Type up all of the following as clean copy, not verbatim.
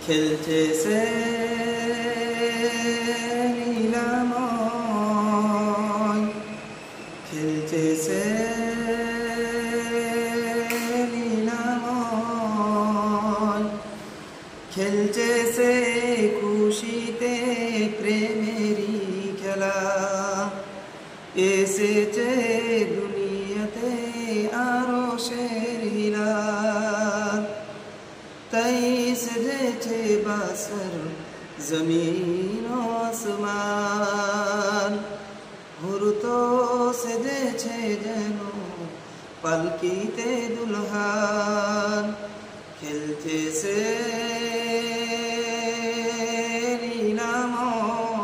খেলছে লীলাময়, খেলছে লীলাময়, খেলছে খুশিতে প্রেমেরই খেলা। এসেছে দুনিয়াতে আরশের হিলাল, তাই সেজেছে বাসর জমিন ও আসমান। হুর তো সেজেছে যেন পালকিতে দুলহান, খেলছে লীলাময়,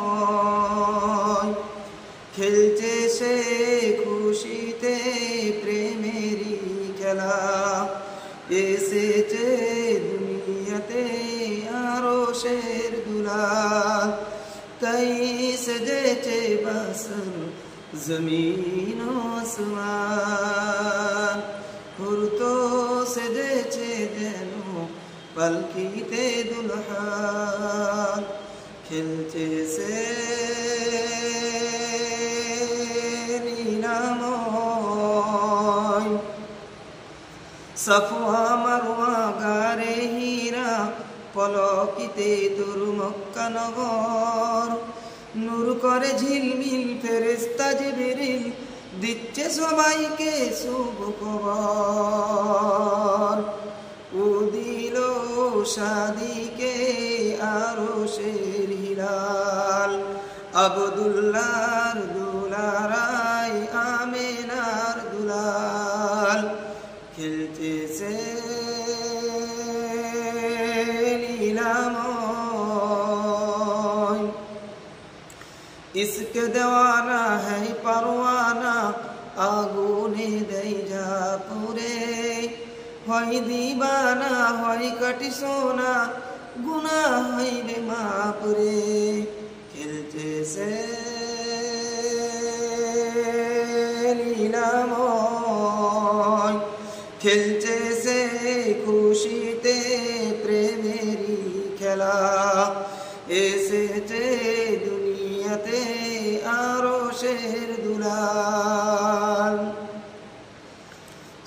খেলছে খুশিতে প্রেমেরই খেলা। এসেছে দুনিয়াতে আরশের দুলাল, তাই সেজেছে বাসর জমিন ও আসমান। হুর তো সেজেছে যেন পালকিতে দুলহান, খেলছে লীলাময়। সফওয়া মারওয়া গারে হীরা, পলকিতে তোর মক্কা নগর। নূর করে ঝিলমিল ফেরেশতা জিবরিল, দিচ্ছে সবাইকে শুভ খবর। ও দিল শাদিকে আরশের হিলাল, আব্দুল্লাহর দুলারাই আমেনার দুলাল, খেলছে লীলাময়। ইসকে দেওয়ানা है परवाना, আগুনে দেয় যা পুরে। হয় দিবানা হয় কাটি সোনা, গুনা হইবে মাপুরে। খেলছে লীলাময়, খেলছে খুশিতে প্রেমেরই খেলা। এসেছে দুনিয়াতে আরশের দুলাল।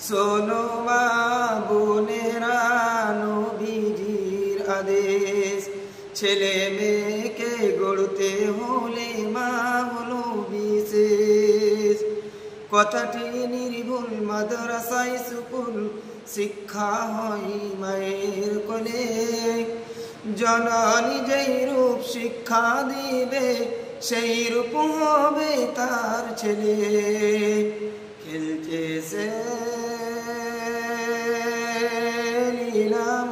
শোনো মা বোনেরা নবীজির আদেশ, ছেলে মেয়েকে গড়তে হলে মা হলো বিশেষ। কথাটি নির্ভুল মাদ্রাসায় স্কুল, শিক্ষা হয় মায়ের কোলে। জননী যেই রূপ শিক্ষা দিবে, সেই রূপ হবে তার ছেলে। খেলছে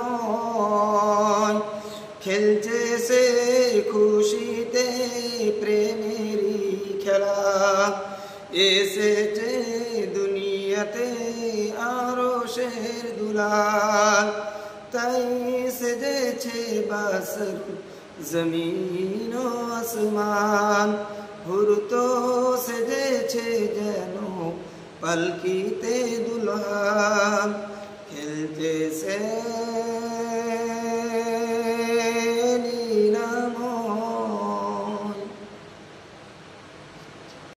লীলাময়, খেলছে খুশিতে প্রেমেরই খেলা। এসেছে দুনিয়াতে আরশের দুলাল, তাই সেজেছে বাসর জমিন ও আসমান। হুর তো সেজেছে যেন পালকিতে দুলহান, খেলছে